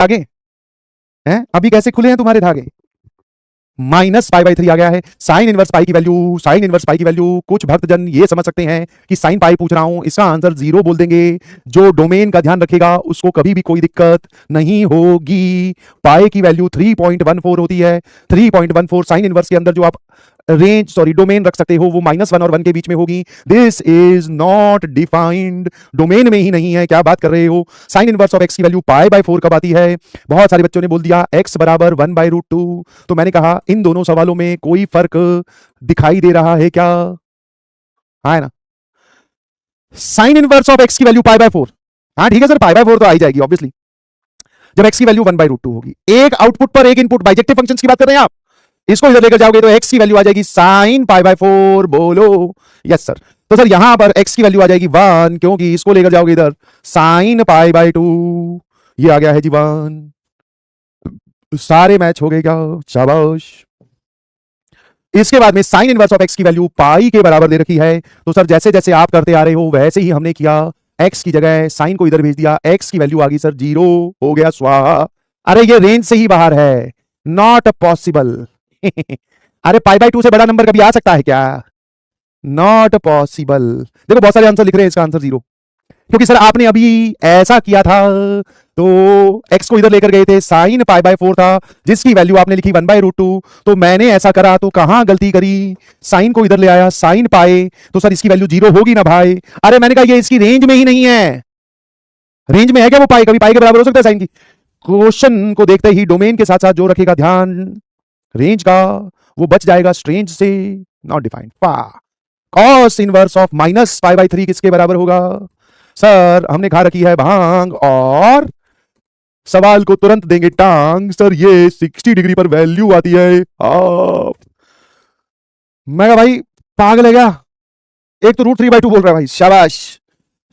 धागे हैं अभी कैसे खुले हैं तुम्हारे धागे? माइनस पाई बाई 3 आ गया है। साइन इनवर्स पाई की वैल्यू, साइन इनवर्स पाई की वैल्यू, कुछ भक्तजन ये समझ सकते हैं कि साइन पाई पूछ रहा हूं, इसका आंसर 0 बोल देंगे। जो डोमेन का ध्यान रखेगा उसको कभी भी कोई दिक्कत नहीं होगी। पाई की वैल्यू 3.14 होती है। 3.14 साइन इनवर्स के अंदर जो आप डोमेन रख सकते हो वो -1 और 1 के बीच में होगी। This is not defined, domain में ही नहीं है, क्या बात कर रहे हो। साइन इनवर्स ऑफ एक्स की वैल्यू पाई बाय 4 कब आती है? बहुत सारे बच्चों ने बोल दिया x बराबर 1/√2। तो मैंने कहा इन दोनों सवालों में कोई फर्क दिखाई दे रहा है क्या? हाँ है ना। साइन इनवर्स ऑफ एक्स की वैल्यू पाई बाय 4, हाँ ठीक है सर, पाई बाय 4 तो आ ही जाएगी ऑब्वियसली जब x की वैल्यू 1/√2 होगी। एक आउटपुट पर एक इनपुट, बाइजेक्टिव फंक्शंस की बात कर रहे हैं आप। इसको इधर लेकर जाओगे तो x की वैल्यू आ जाएगी साइन पाई बाय 4। बोलो यस सर। तो सर यहां पर x की वैल्यू आ जाएगी 1, क्योंकि इसको लेकर जाओगे इधर साइन पाई बाय 2, ये आ गया है जी 1। सारे मैच हो गए क्या? शाबाश। इसके बाद में साइन इनवर्स ऑफ एक्स की वैल्यू पाई के बराबर दे रखी है। तो सर जैसे जैसे आप करते आ रहे हो वैसे ही हमने किया, एक्स की जगह साइन को इधर भेज दिया, एक्स की वैल्यू आ गई सर 0, हो गया स्वाहा। अरे ये रेंज से ही बाहर है, नॉट पॉसिबल। अरे पाई बाय 2 से बड़ा नंबर कभी आ सकता है क्या? Not possible. देखो बहुत सारे आंसर लिख रहे हैं, इसका आंसर 0, क्योंकि सर आपने अभी ऐसा किया था तो x को इधर लेकर गए थे, साइन पाई बाय 4 था जिसकी वैल्यू आपने लिखी 1/√2। तो मैंने ऐसा करा तो कहां गलती करी, साइन को इधर ले आया साइन पाई, तो सर इसकी वैल्यू 0 होगी ना भाई। अरे मैंने कहा ये इसकी रेंज में ही नहीं है। रेंज में है क्या वो पाई? कभी पाई के बराबर हो सकता है साइन की? क्वेश्चन को देखते ही डोमेन के साथ साथ जो रखेगा ध्यान रेंज का वो बच जाएगा स्ट्रेंज से। Not defined. Cos inverse of minus pi by 3 किसके बराबर होगा? सर हमने खा रखी है भांग और सवाल को तुरंत देंगे टांग। सर ये 60 डिग्री पर वैल्यू आती है। मैं कहा भाई पागल है क्या? एक तो √3/2 बोल रहा है भाई, शाबाश।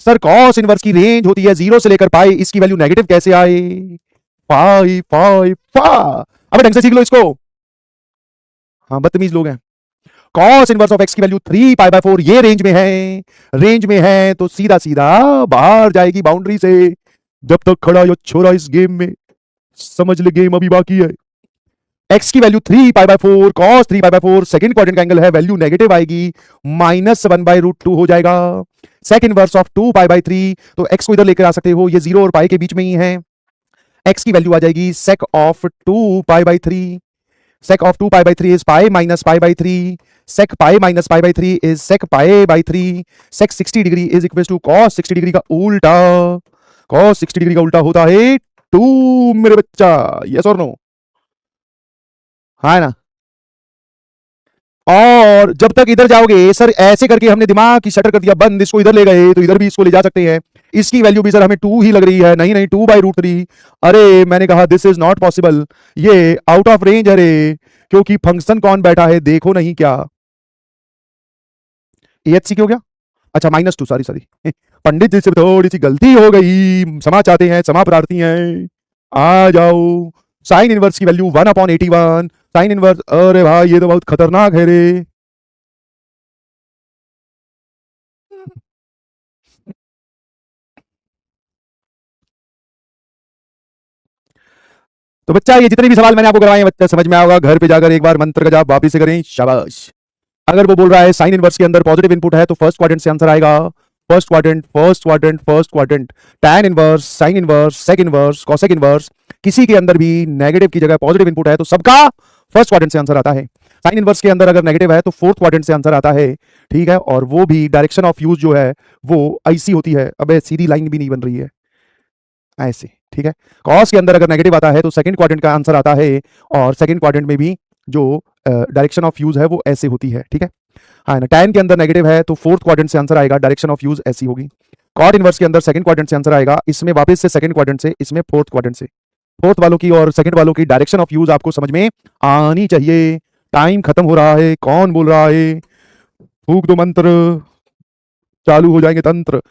सर कॉस इनवर्स की रेंज होती है 0 से लेकर पाई, इसकी वैल्यू नेगेटिव कैसे आए? पाई पाई पा। अबे ढंग से सीख लो इसको। हाँ बदतमीज लोग हैं। कॉस इनवर्स ऑफ एक्स की वैल्यू 3π/4 ये रेंज में है। रेंज में है तो सीधा सीधा बाहर जाएगी बाउंड्री से। जब तक खड़ा यो छोरा इस गेम में, समझ ले गेम अभी बाकी है। x की वैल्यू 3π/4 cos 3π/4 सेकंड क्वाड्रेंट का एंगल है, वैल्यू नेगेटिव आएगी, -1/√2 हो जाएगा। सेक इनवर्स ऑफ 2π/3, तो x को इधर लेकर आ सकते हो, ये 0 और पाई के बीच में ही है। x की वैल्यू आ जाएगी sec of 2π/3। sec of 2π/3 is pi minus pi/3. sec pi minus pi/3 is sec pi/3. sec 60 degree is equals to cos 60 degree का उल्टा। cos 60 डिग्री का उल्टा होता है 2 मेरे बच्चा। यस और नो? हाँ ना। और जब तक इधर जाओगे सर ऐसे करके हमने दिमाग की शटर कर दिया बंद, इसको इधर ले गए तो इधर भी इसको ले जा सकते हैं। इसकी वैल्यू भी सर हमें 2 ही लग रही है। नहीं नहीं 2/√3। अरे मैंने कहा दिस इज नॉट पॉसिबल, ये आउट ऑफ रेंज है रे, क्योंकि फंक्शन कौन बैठा है देखो नहीं क्या। AHC क्यों गया? अच्छा -2, सॉरी पंडित जी से थोड़ी सी गलती हो गई, क्षमा चाहते हैं, क्षमा प्रार्थी हैं। आ जाओ। साइन इनवर्स की वैल्यू 1/81। साइन इनवर्स, अरे भाई ये तो बहुत खतरनाक है रे। तो बच्चा ये जितने भी सवाल मैंने आपको करवाए हैं बच्चा समझ में आएगा, घर पे जाकर एक बार मंत्र का जाप वापिस से करें, शाबाश। अगर वो बोल रहा है साइन इनवर्स के अंदर पॉजिटिव इनपुट है तो फर्स्ट क्वाड्रेंट से आंसर आएगा। First quadrant first quadrant first quadrant. Tan inverse, sine inverse, sec inverse, cosec inverse, किसी के अंदर भी नेगेटिव की जगह पॉजिटिव इनपुट है तो सबका फर्स्ट क्वाड्रेंट से आंसर आता है। साइन इनवर्स के अंदर अगर नेगेटिव है तो फोर्थ क्वाड्रेंट से आंसर आता है, ठीक है। और वो भी डायरेक्शन ऑफ यूज जो है वो ऐसी होती है, अबे सीधी लाइन भी नहीं बन रही है, ऐसे, ठीक है। कॉस के अंदर अगर नेगेटिव आता है तो सेकंड क्वाड्रेंट का आंसर आता है, और सेकंड क्वाड्रेंट में भी जो डायरेक्शन ऑफ यूज है वो ऐसे होती है, ठीक है। हाँ ना। टैन के अंदर नेगेटिव है तो फोर्थ क्वाड्रेंट से आंसर आएगा, डायरेक्शन ऑफ यूज ऐसी होगी। कॉट इनवर्स के अंदर सेकंड क्वाड्रेंट से आंसर आएगा, इसमें वापस से सेकंड क्वाड्रेंट से, इसमें फोर्थ क्वाड्रेंट से। फोर्थ वालों की और सेकंड वालों की डायरेक्शन ऑफ यूज आपको समझ में आनी चाहिए। टाइम खत्म हो रहा है, कौन बोल रहा है? फूक दो मंत्र, चालू हो जाएंगे तंत्र।